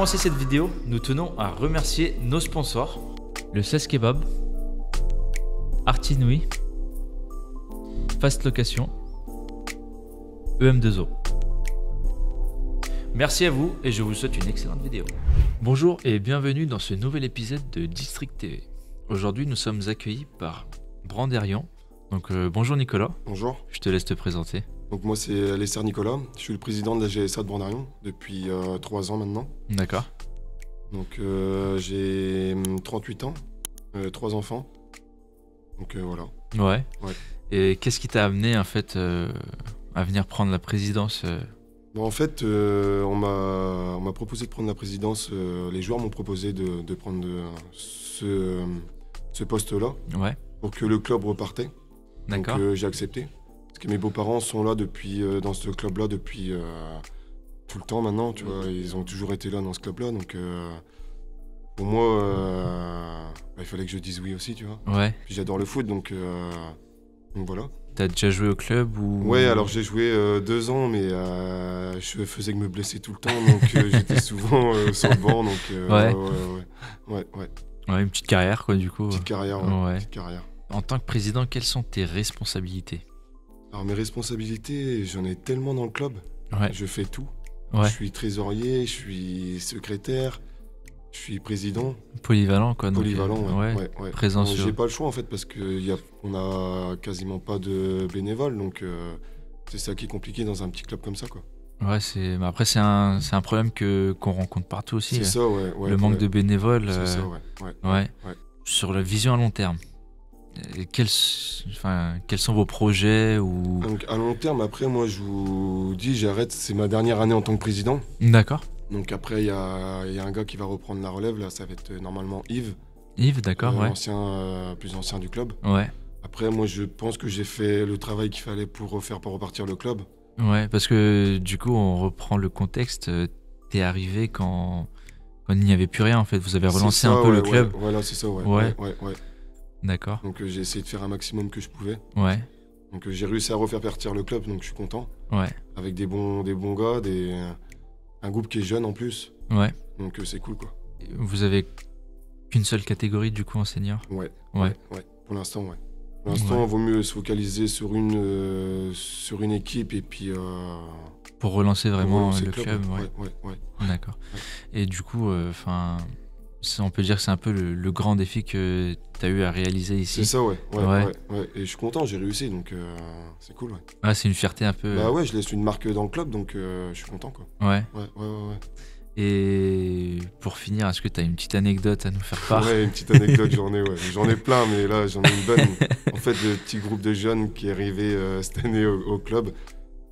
commencer cette vidéo, nous tenons à remercier nos sponsors, le 16 Kebab, Artinouille, Fast Location, EM2O. Merci à vous et je vous souhaite une excellente vidéo. Bonjour et bienvenue dans ce nouvel épisode de District TV. Aujourd'hui nous sommes accueillis par Brandérian. Donc bonjour Nicolas. Bonjour. Je te laisse te présenter. Donc moi c'est Lesser Nicolas, je suis le président de la GSA de Brandérian depuis 3 ans maintenant. D'accord. Donc j'ai 38 ans, 3 enfants. Donc voilà. Ouais. Ouais. Et qu'est-ce qui t'a amené en fait à venir prendre la présidence Bon, en fait on m'a proposé de prendre la présidence, les joueurs m'ont proposé de prendre ce poste-là. Ouais. Pour que le club repartait. D'accord. Donc j'ai accepté. Parce que mes beaux-parents sont là depuis, dans ce club-là depuis tout le temps maintenant, tu vois. Ils ont toujours été là dans ce club-là, donc pour moi, il fallait que je dise oui aussi, tu vois. Ouais. Puis j'adore le foot, donc voilà. T'as déjà joué au club ou... Ouais, alors j'ai joué 2 ans, mais je faisais que me blesser tout le temps, donc j'étais souvent sur le banc, donc ouais. Ouais, une petite carrière quoi du coup. Petite carrière, ouais. Petite carrière. En tant que président, quelles sont tes responsabilités? Alors mes responsabilités, j'en ai tellement dans le club. Ouais. Je fais tout. Ouais. Je suis trésorier, je suis secrétaire, je suis président. Polyvalent quoi. Donc, Polyvalent, ouais. Présent sur... J'ai pas le choix en fait parce qu'on a quasiment pas de bénévoles, donc c'est ça qui est compliqué dans un petit club comme ça, quoi. Ouais, mais après c'est un problème qu'on rencontre partout aussi. C'est ça, ouais. Le manque de bénévoles. C'est ça, ouais. Sur la vision à long terme, quels sont vos projets ou... Donc à long terme, après moi je vous dis, j'arrête, c'est ma dernière année en tant que président. D'accord. Donc après il y a un gars qui va reprendre la relève, là ça va être normalement Yves. Yves, d'accord, ouais. Plus ancien du club. Ouais. Après moi je pense que j'ai fait le travail qu'il fallait pour repartir le club. Ouais, parce que du coup on reprend le contexte, t'es arrivé quand il n'y avait plus rien en fait, vous avez relancé un peu le club. Voilà, c'est ça, ouais. D'accord. Donc j'ai essayé de faire un maximum que je pouvais. Ouais. Donc j'ai réussi à refaire partir le club, donc je suis content. Ouais. Avec des bons gars, un groupe qui est jeune en plus. Ouais. Donc c'est cool, quoi. Vous avez qu'une seule catégorie du coup en senior? Ouais. Pour l'instant, ouais. Pour l'instant, il vaut mieux se focaliser sur une équipe et puis... pour relancer vraiment le club. Ouais. D'accord. Ouais. Et du coup, on peut dire que c'est un peu le grand défi que tu as eu à réaliser ici. C'est ça, ouais. Et je suis content, j'ai réussi, donc c'est cool, ouais. Ah, c'est une fierté un peu... Bah ouais, je laisse une marque dans le club, donc je suis content, quoi. Ouais. Ouais. Et pour finir, est-ce que tu as une petite anecdote à nous faire part? Ouais, une petite anecdote, j'en ai plein, mais là, j'en ai une bonne. En fait, le petit groupe de jeunes qui est arrivé cette année au club,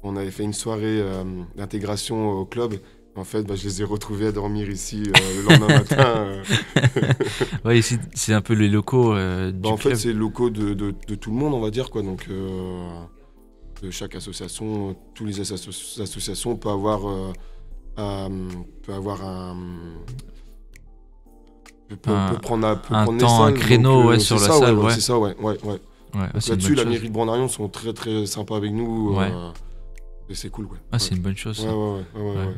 on avait fait une soirée d'intégration au club. En fait, je les ai retrouvés à dormir ici le lendemain matin. Ouais, ici, c'est un peu les locaux du en club. fait, c'est les locaux de tout le monde, on va dire, quoi. Donc, de chaque association, toutes les associations peuvent avoir prendre un créneau sur la salle. Ouais. C'est ça, ouais. Là-dessus, la mairie de Brandérian sont très très sympas avec nous. Et c'est cool, quoi. Ah, c'est une bonne chose. Ouais,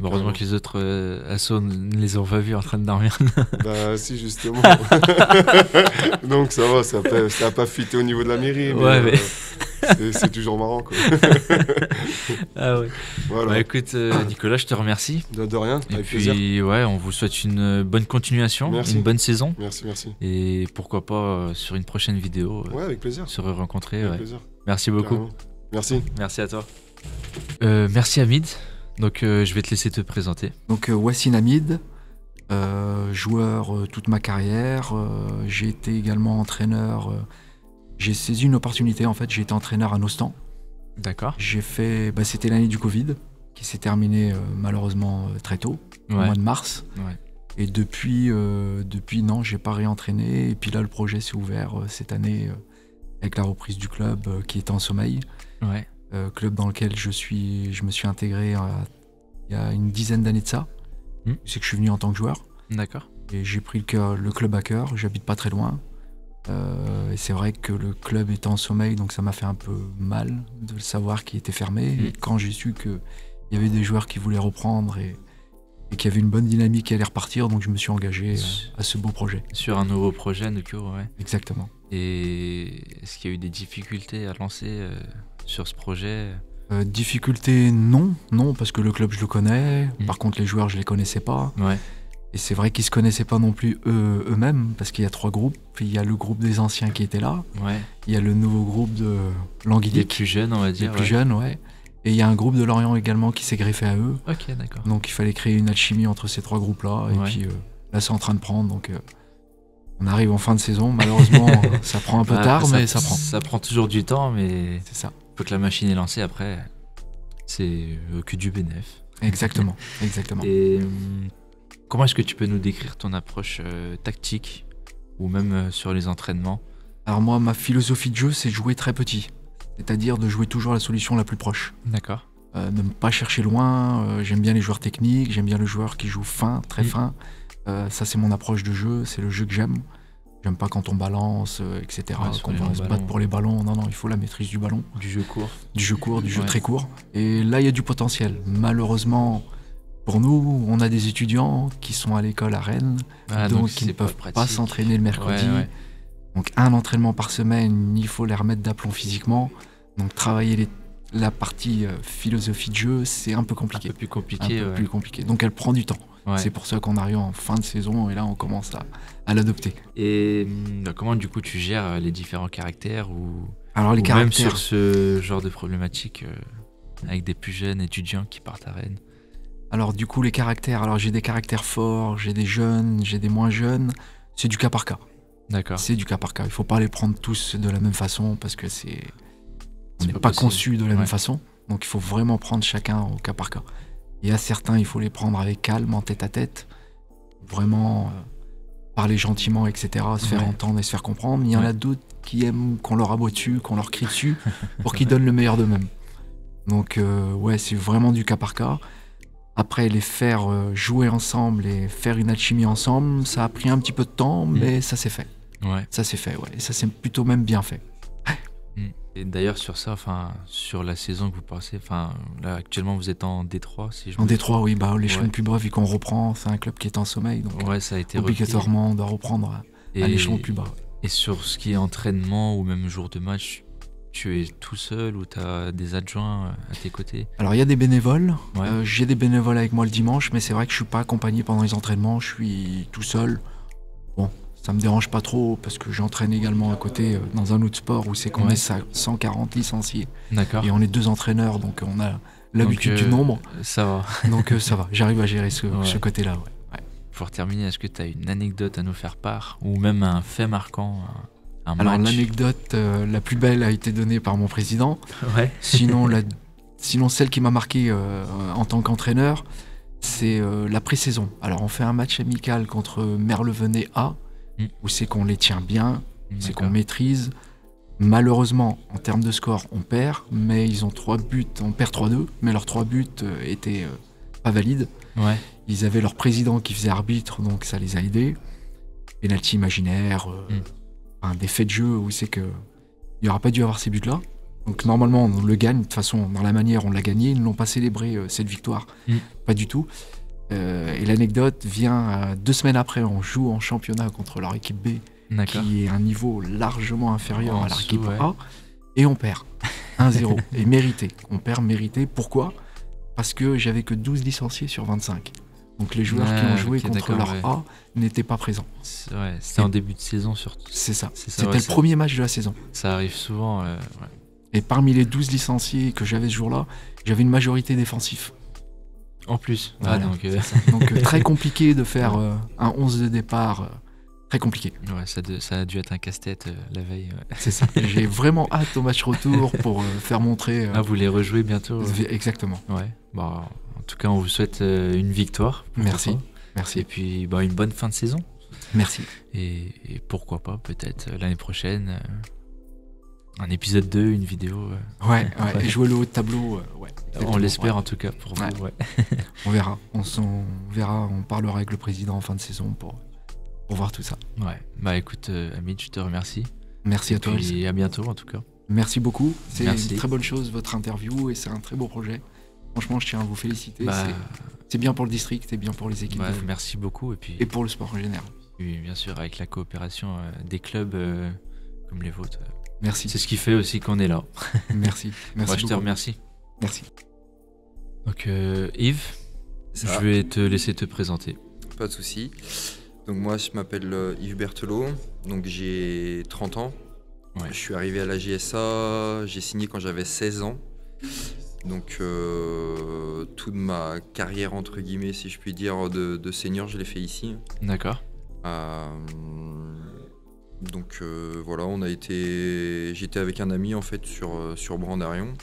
heureusement que les autres assos ne les ont pas vus en train de dormir. Bah si, justement. Donc ça va, ça a pas fuité au niveau de la mairie. Mais c'est toujours marrant, quoi. Ah ouais. Voilà. Bah écoute, Nicolas, je te remercie. De rien, et avec puis, plaisir. Ouais, on vous souhaite une bonne continuation, Merci. une bonne saison. Merci. Et pourquoi pas sur une prochaine vidéo. Ouais, avec plaisir. Se rencontrer. Avec plaisir. Merci beaucoup. Carrément. Merci. Merci à toi. Merci Hamid. Donc je vais te laisser te présenter. Donc Wassine Hamid, joueur toute ma carrière. J'ai été également entraîneur. J'ai saisi une opportunité en fait. J'ai été entraîneur à Nostan. D'accord. J'ai fait. C'était l'année du Covid qui s'est terminée malheureusement très tôt, au mois de mars. Ouais. Et depuis non, j'ai pas réentraîné. Et puis là, le projet s'est ouvert cette année avec la reprise du club qui est en sommeil. Ouais. Club dans lequel je me suis intégré il y a une dizaine d'années de ça. C'est que je suis venu en tant que joueur. D'accord. Et j'ai pris le club à cœur, j'habite pas très loin. Et c'est vrai que le club était en sommeil, donc ça m'a fait un peu mal de le savoir qu'il était fermé. Et quand j'ai su qu'il y avait des joueurs qui voulaient reprendre et et qu'il y avait une bonne dynamique qui allait repartir, donc je me suis engagé à ce beau projet. Sur un nouveau projet, du coup, ouais. Exactement. Et est-ce qu'il y a eu des difficultés à lancer sur ce projet? Difficulté, non, parce que le club je le connais, par contre les joueurs je les connaissais pas. Ouais. Et c'est vrai qu'ils se connaissaient pas non plus eux-mêmes, parce qu'il y a 3 groupes. Il y a le groupe des anciens qui était là, Ouais. il y a le nouveau groupe de Languidic, Les plus jeunes, on va dire. les plus jeunes, ouais. Et il y a un groupe de Lorient également qui s'est greffé à eux. Ok, d'accord. Donc il fallait créer une alchimie entre ces 3 groupes-là. Et Ouais. puis là c'est en train de prendre, donc on arrive en fin de saison. Malheureusement ça prend un peu tard, mais ça prend. Ça prend toujours du temps, mais C'est ça. une fois que la machine est lancée, après, c'est que du bénéf. Exactement, exactement. Et comment est-ce que tu peux nous décrire ton approche tactique ou même sur les entraînements? Alors moi, ma philosophie de jeu, c'est de jouer très petit. C'est-à-dire de jouer toujours la solution la plus proche. D'accord. De ne pas chercher loin. J'aime bien les joueurs techniques, j'aime bien le joueur qui joue fin, très fin. Ça, c'est mon approche de jeu, c'est le jeu que j'aime. J'aime pas quand on balance, etc. Ouais, sur Quand les on longs se ballons. batte pour les ballons. Non, il faut la maîtrise du ballon. Du jeu court. Du jeu court, du jeu Ouais. très court. Et là, il y a du potentiel. Malheureusement, pour nous, on a des étudiants qui sont à l'école à Rennes, Ah, donc c'est ils ne peuvent pratique. pas s'entraîner le mercredi. Ouais. Donc un entraînement par semaine, il faut les remettre d'aplomb physiquement. Donc travailler la partie philosophie de jeu, c'est un peu Un compliqué. peu plus Un compliqué. peu ouais. plus compliqué. Donc elle prend du temps. Ouais. C'est pour ça qu'on arrive en fin de saison et là on commence à l'adopter. Et comment du coup tu gères les différents caractères ou Alors les ou même caractères, sur ce genre de problématique avec des plus jeunes étudiants qui partent à Rennes? alors du coup les caractères, alors j'ai des caractères forts, j'ai des jeunes, j'ai des moins jeunes. C'est du cas par cas. D'accord. C'est du cas par cas. Il faut pas les prendre tous de la même façon parce que on C'est n'est pas pas possible. conçu de la Ouais. même façon. Donc il faut vraiment prendre chacun au cas par cas. Il y a certains, il faut les prendre avec calme, en tête à tête, vraiment parler gentiment, etc., se faire Ouais. entendre et se faire comprendre. Il y en Ouais. a d'autres qui aiment qu'on leur aboie dessus, qu'on leur crie dessus, pour qu'ils donnent le meilleur d'eux-mêmes. Donc ouais, c'est vraiment du cas par cas. Après, les faire jouer ensemble et faire une alchimie ensemble, ça a pris un petit peu de temps, mais ça s'est fait. Ouais. Ça s'est fait, ouais. Et ça s'est plutôt même bien fait. Et d'ailleurs sur ça, enfin sur la saison que vous passez, enfin là actuellement vous êtes en D3 si je En me Détroit, oui, bah l'échelon Ouais. le plus bas, vu qu'on reprend, c'est un club qui est en sommeil, donc trompe. Ouais, ça a été repris. obligatoirement, on doit reprendre à Et, l'échelon le plus bas. et sur ce qui est entraînement ou même jour de match, tu es tout seul ou tu as des adjoints à tes côtés? Alors il y a des bénévoles, Ouais. j'ai des bénévoles avec moi le dimanche, mais c'est vrai que je suis pas accompagné pendant les entraînements, je suis tout seul. Bon, ça me dérange pas trop parce que j'entraîne également à côté dans un autre sport où c'est qu'on Ouais. est 140 licenciés D'accord. et on est 2 entraîneurs, donc on a l'habitude Donc, du nombre, Ça va. donc ça va, j'arrive à gérer ce Ouais. côté-là. Ouais. Pour terminer, est-ce que tu as une anecdote à nous faire part ou même un fait marquant, un Alors match? l'anecdote la plus belle a été donnée par mon président. Ouais. Sinon, celle qui m'a marqué en tant qu'entraîneur, c'est la pré-saison. Alors, on fait un match amical contre Merlevenez A, où c'est qu'on les tient bien, c'est qu'on maîtrise. Malheureusement, en termes de score, on perd, mais ils ont 3 buts, on perd 3-2, mais leurs 3 buts étaient pas valides. Ouais. Ils avaient leur président qui faisait arbitre, donc ça les a aidés. Penalty imaginaire, des faits de jeu où c'est que il n'y aura pas dû avoir ces buts-là. Donc normalement on le gagne, de toute façon dans la manière on l'a gagné, ils n'ont pas célébré cette victoire, pas du tout. Et l'anecdote vient 2 semaines après, on joue en championnat contre leur équipe B, D'accord. qui est un niveau largement inférieur En à leur dessous, équipe ouais. A, et on perd 1-0, et mérité. On perd mérité, pourquoi ? Parce que j'avais que 12 licenciés sur 25. Donc les joueurs qui ont joué ok, contre d'accord, leur ouais. A n'étaient pas présents. Ouais, c'était en début de saison surtout. C'est ça. C'est ça, C'était ouais, le ça- premier match de la saison. Ça arrive souvent. Ouais. Et parmi les 12 licenciés que j'avais ce jour-là, j'avais une majorité défensif. En plus. Voilà, Ah, donc, Donc très compliqué de faire un 11 de départ. Très compliqué. ouais, ça a dû être un casse-tête la veille. Ouais. C'est ça. J'ai vraiment hâte au match retour pour faire montrer. Ah, vous les rejouez bientôt? Exactement. Ouais. Bon, en tout cas, on vous souhaite une victoire. Merci. Et Merci. puis, une bonne fin de saison. Merci. Et pourquoi pas, peut-être l'année prochaine, un épisode 2, une vidéo. Ouais. Et jouer le haut de tableau. Ouais. On l'espère Ouais. en tout cas pour Ouais. vous. Ouais. On verra. On verra. On parlera avec le président en fin de saison pour voir tout ça. Ouais. Bah écoute, Hamid, je te remercie. Merci à toi. Elsa. Et à bientôt en tout cas. Merci beaucoup. C'est Merci. une très bonne chose votre interview et c'est un très beau projet. Franchement, je tiens à vous féliciter. Bah, C'est bien pour le district, c'est bien pour les équipes Ouais, de foot. merci beaucoup. Et puis, Et pour le sport en général. oui, bien sûr, avec la coopération des clubs comme les vôtres. Merci. C'est ce qui fait aussi qu'on est là. Merci. Merci Ouais, je te beaucoup. remercie. Merci. Donc, Yves, Ça, je vais te laisser te présenter. pas de souci. Donc moi, je m'appelle Yves Berthelot, donc j'ai 30 ans. Ouais. Je suis arrivé à la GSA, j'ai signé quand j'avais 16 ans. Donc toute ma carrière, entre guillemets, si je puis dire, de senior, je l'ai fait ici. D'accord. Donc voilà, j'étais avec un ami en fait sur Brandarion.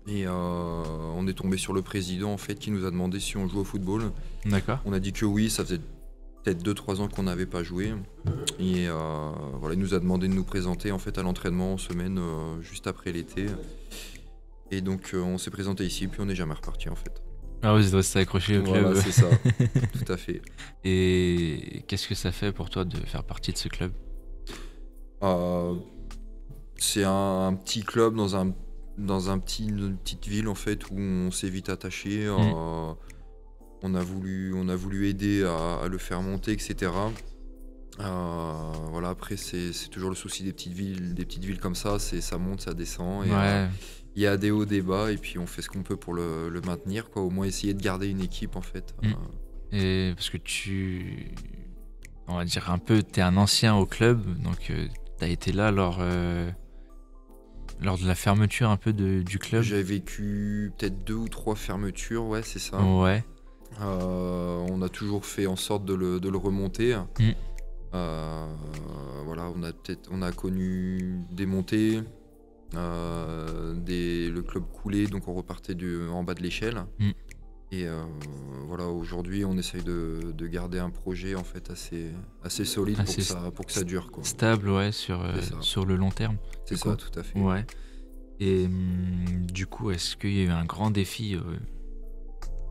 Et on est tombé sur le président en fait qui nous a demandé si on jouait au football. D'accord. On a dit que oui, ça faisait peut-être 2-3 ans qu'on n'avait pas joué. Et voilà, il nous a demandé de nous présenter en fait à l'entraînement en semaine juste après l'été. Et donc on s'est présenté ici, puis on n'est jamais reparti en fait. Ah, vous êtes resté accroché au club. Voilà, c'est ça, tout à fait. Et qu'est-ce que ça fait pour toi de faire partie de ce club? C'est un petit club dans une petite ville en fait où on s'est vite attaché. On a voulu aider à le faire monter, etc. Voilà, après c'est toujours le souci des petites villes comme ça, ça monte, ça descend. Et, Ouais. il y a des hauts, des bas, et puis on fait ce qu'on peut pour le maintenir, quoi. Au moins essayer de garder une équipe en fait. Et parce que on va dire un peu, t'es un ancien au club, donc t'as été là lors de la fermeture un peu du club. J'avais vécu peut-être 2 ou 3 fermetures, ouais, c'est ça. Ouais. On a toujours fait en sorte de le remonter. Voilà, on a connu des montées, le club coulait, donc on repartait en bas de l'échelle. Et voilà, aujourd'hui on essaye de garder un projet en fait assez solide pour que ça dure, quoi. Stable, ouais, sur le long terme. C'est ça, tout à fait. Ouais. Et du coup, est-ce qu'il y a eu un grand défi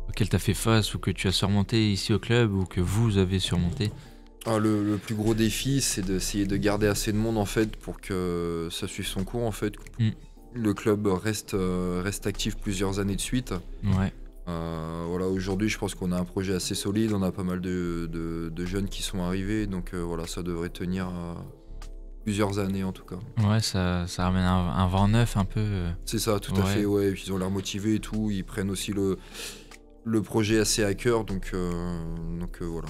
auquel tu as fait face ou que tu as surmonté ici au club ou que vous avez surmonté? Le plus gros défi, c'est d'essayer de garder assez de monde en fait pour que ça suive son cours en fait. Le club reste actif plusieurs années de suite. Ouais. Voilà, aujourd'hui, je pense qu'on a un projet assez solide. On a pas mal de jeunes qui sont arrivés, donc voilà, ça devrait tenir plusieurs années en tout cas. Ouais, ça ramène un vent neuf un peu. C'est ça, tout à fait. Ouais, et puis ils ont l'air motivés et tout. Ils prennent aussi le projet assez à cœur, donc voilà.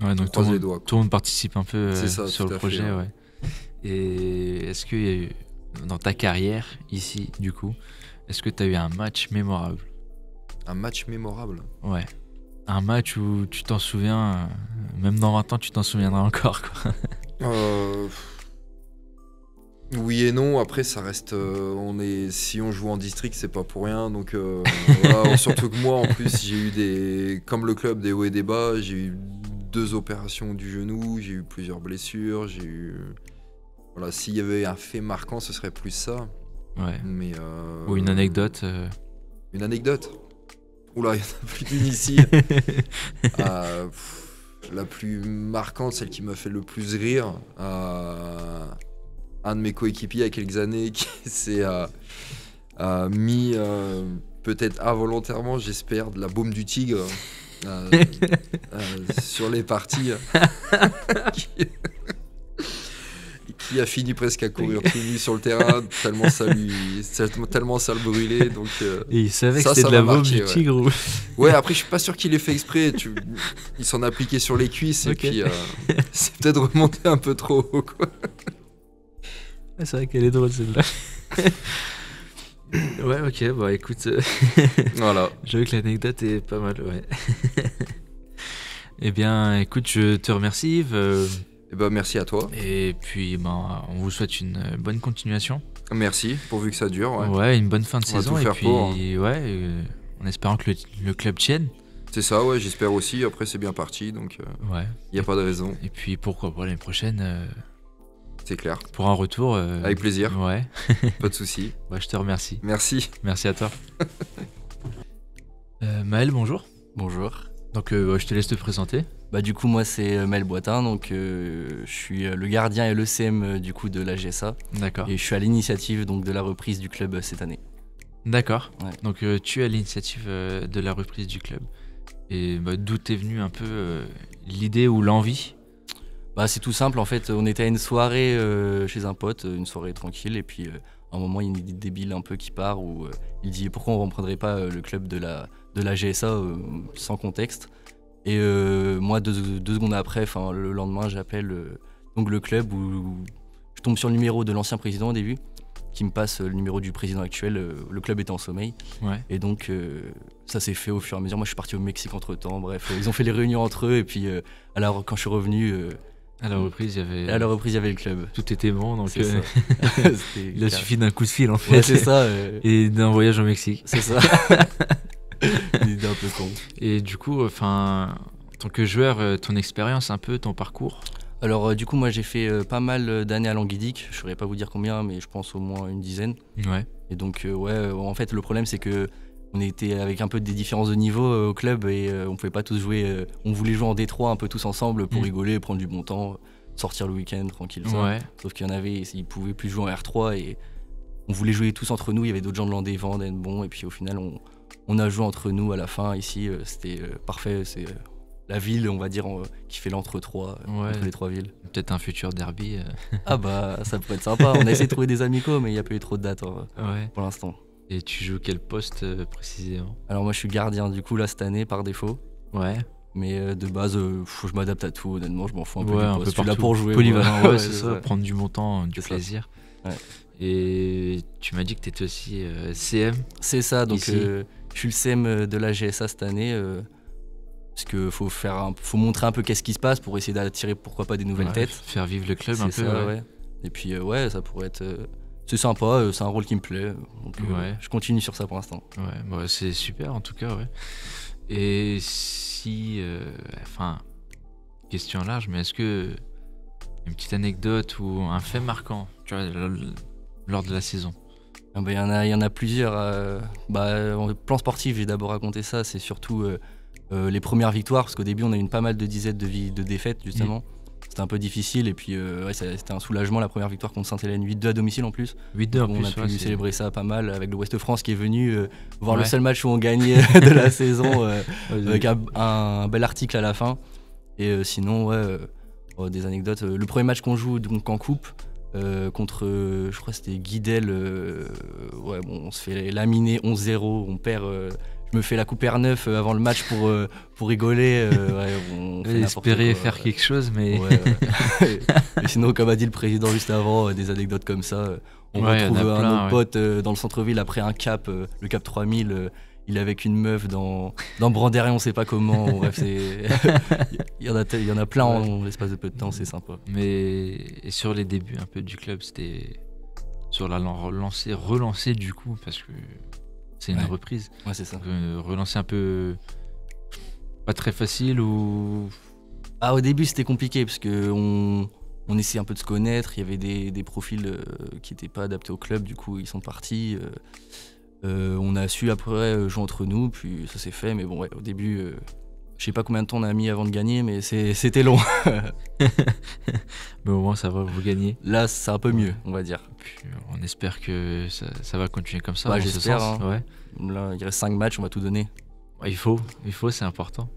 Ouais, donc tout le monde participe un peu sur le projet, ouais. Et est-ce qu'il y a eu, dans ta carrière ici, du coup, est-ce que tu as eu un match mémorable? Un match mémorable? Ouais. Un match où tu t'en souviens, même dans 20 ans, tu t'en souviendras encore, quoi. Oui et non, après ça reste, si on joue en district, c'est pas pour rien, donc voilà, surtout que moi en plus j'ai eu comme le club, des hauts et des bas, j'ai eu 2 opérations du genou, j'ai eu plusieurs blessures, voilà, s'il y avait un fait marquant, ce serait plus ça. Ouais. Mais ou une anecdote. Une anecdote? Oula, il y en a plus d'une ici. La plus marquante, celle qui m'a fait le plus rire, un de mes coéquipiers il y a quelques années qui s'est mis, peut-être involontairement, j'espère, de la baume du tigre sur les parties qui a fini presque à courir tout nu sur le terrain tellement ça le brûlait, donc et il savait que c'était de la baume du tigre, ouais. Ouais, après je suis pas sûr qu'il l'ait fait exprès, il s'en a appliqué sur les cuisses, et puis c'est peut-être remonté un peu trop haut, quoi. C'est vrai qu'elle est drôle, celle-là. Ouais, ok, bah écoute, voilà. J'avoue que l'anecdote est pas mal, ouais. Eh bien, écoute, je te remercie, Yves. Merci à toi. Et puis, on vous souhaite une bonne continuation. Merci, pourvu que ça dure. Ouais, une bonne fin de saison. On va tout faire pour. Ouais, en espérant que le club tienne. C'est ça, ouais, j'espère aussi. Après, c'est bien parti, donc ouais. Y a pas de raison. Et puis, pourquoi pas l'année prochaine c'est clair. Pour un retour. Avec plaisir. Ouais. Pas de souci. Ouais, je te remercie. Merci. Merci à toi. Maël, bonjour. Bonjour. Donc, je te laisse te présenter. Du coup, moi, c'est Maël Boitin. Donc, je suis le gardien et le CM du coup de la GSA. D'accord. Et je suis à l'initiative donc de la reprise du club cette année. D'accord. Ouais. Donc, tu es à l'initiative de la reprise du club. Et d'où t'es venue un peu l'idée ou l'envie? Bah, c'est tout simple, en fait, on était à une soirée chez un pote, une soirée tranquille, et puis à un moment, il y a une idée débile un peu qui part où il dit pourquoi on ne reprendrait pas le club de la GSA sans contexte. Et moi, deux secondes après, le lendemain, j'appelle donc le club où je tombe sur le numéro de l'ancien président au début, qui me passe le numéro du président actuel. Le club était en sommeil. Ouais. Et donc, ça s'est fait au fur et à mesure. Moi, je suis parti au Mexique entre-temps. Bref, ils ont fait les réunions entre eux. Et puis, quand je suis revenu... À la reprise, il y avait le club. Tout était bon, donc C'est ça. il a suffi d'un coup de fil en fait. Ouais, c'est ça. Et d'un voyage au Mexique. C'est ça. Une idée un peu con. Et du coup, en tant que joueur, ton expérience un peu, ton parcours? Alors du coup, moi j'ai fait pas mal d'années à Languidic. Je saurais pas vous dire combien, mais je pense au moins une dizaine. Ouais. Et donc en fait le problème c'est que on était avec un peu des différences de niveau au club et on pouvait pas tous jouer. On voulait jouer en D3 un peu tous ensemble pour rigoler, prendre du bon temps, sortir le week-end tranquille. Ça. Ouais. Sauf qu'il y en avait, ils pouvaient plus jouer en R3 et on voulait jouer tous entre nous. Il y avait d'autres gens de l'Andévent, d'Enbon, et puis au final on a joué entre nous à la fin. Ici c'était parfait. C'est la ville, on va dire, qui fait l'entre-trois entre les trois villes. Peut-être un futur derby. Ah bah ça pourrait être sympa. On a essayé de trouver des amicaux, mais il n'y a pas eu trop de dates pour l'instant. Et tu joues quel poste précisément? Alors moi je suis gardien du coup là cette année par défaut. Ouais. Mais de base, je m'adapte à tout, honnêtement, je m'en fous un peu du un poste. peu Je suis là pour jouer. Polyvalent, ouais, c'est ça, prendre du montant, du C'est plaisir. Ouais. Et tu m'as dit que tu étais aussi CM. C'est ça, donc Ici. je suis le CM de la GSA cette année. Parce qu'il faut montrer un peu qu'est-ce qui se passe pour essayer d'attirer pourquoi pas des nouvelles têtes. Faire vivre le club C'est un peu. ça, ouais. Et puis ça pourrait être... c'est sympa, c'est un rôle qui me plaît. Donc je continue sur ça pour l'instant. Ouais, c'est super en tout cas, ouais. Et si... question large, mais est-ce que une petite anecdote ou un fait marquant, tu vois, lors de la saison? Il y en a plusieurs. En plan sportif, j'ai d'abord raconté ça, c'est surtout les premières victoires, parce qu'au début on a eu pas mal de dizaines de défaites justement. C'était un peu difficile et puis c'était un soulagement la première victoire contre Sainte-Hélène, 8-2 à domicile en plus. 8-2 en plus, on a pu célébrer ça pas mal avec le Ouest France qui est venu voir le Ouais. seul match où on gagnait de la saison avec un bel article à la fin. Et sinon des anecdotes. Le premier match qu'on joue donc en coupe contre je crois que c'était Guidel, on se fait laminer 11-0, on perd. Je me fais la coupe R9 avant le match pour rigoler. On fait espérer n'importe quoi, faire quelque chose, mais... Et sinon, comme a dit le président juste avant, des anecdotes comme ça. On retrouve plein, un autre pote dans le centre-ville après un cap, le cap 3000. Il est avec une meuf dans Branderie, on sait pas comment. Bref, il y en a plein en l'espace de peu de temps, c'est sympa. Mais et sur les débuts un peu du club, c'était sur la relancer du coup, parce que c'est une reprise. Ouais, c'est ça. Relancer un peu pas très facile ou... Au début c'était compliqué parce que on essayait un peu de se connaître. Il y avait des profils qui n'étaient pas adaptés au club, du coup ils sont partis. On a su après jouer entre nous, puis ça s'est fait. Mais bon, au début, je sais pas combien de temps on a mis avant de gagner, mais c'était long. Mais au moins ça va, vous gagner. Là, c'est un peu mieux, on va dire. Puis, on espère que ça va continuer comme ça. Bah, dans ce j'espère, sens. hein. Là, il reste 5 matchs, on va tout donner. Ouais, il faut, c'est important.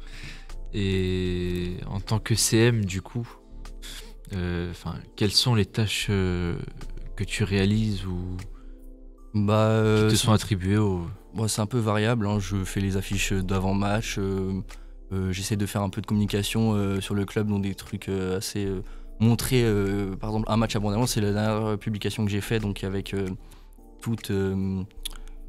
Et en tant que CM, du coup, quelles sont les tâches que tu réalises ou qui te sont attribuées C'est un peu variable, hein. Je fais les affiches d'avant-match, j'essaie de faire un peu de communication sur le club, donc des trucs assez montrés. Par exemple, un match abondamment, c'est la dernière publication que j'ai fait, donc avec toute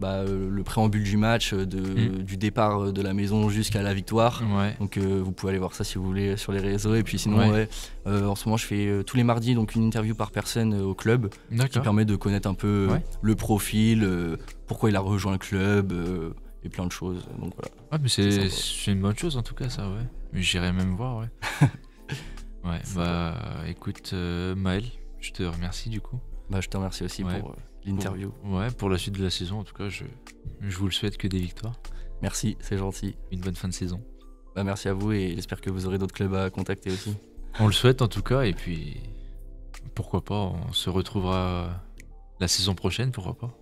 le préambule du match, du départ de la maison jusqu'à la victoire. Ouais. Donc vous pouvez aller voir ça si vous voulez sur les réseaux. Et puis sinon, en ce moment, je fais tous les mardis donc une interview par personne au club, qui permet de connaître un peu le profil, pourquoi il a rejoint le club, et plein de choses. Donc voilà. Ouais, mais c'est une bonne chose en tout cas, ça, ouais. Mais j'irai même voir, ouais. Ouais, écoute, Maël, je te remercie du coup. Je te remercie aussi pour l'interview. Pour la suite de la saison, en tout cas, je vous le souhaite que des victoires. Merci, c'est gentil. Une bonne fin de saison. Merci à vous et j'espère que vous aurez d'autres clubs à contacter aussi. On le souhaite en tout cas, et puis pourquoi pas, on se retrouvera la saison prochaine, pourquoi pas.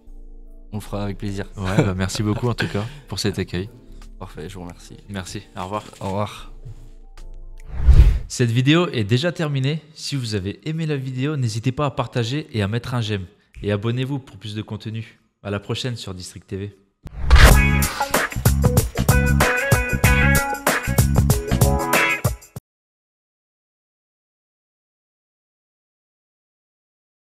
On le fera avec plaisir. Ouais, merci beaucoup en tout cas pour cet accueil. Parfait, je vous remercie. Merci, au revoir. Au revoir. Cette vidéo est déjà terminée. Si vous avez aimé la vidéo, n'hésitez pas à partager et à mettre un j'aime. Et abonnez-vous pour plus de contenu. À la prochaine sur District TV.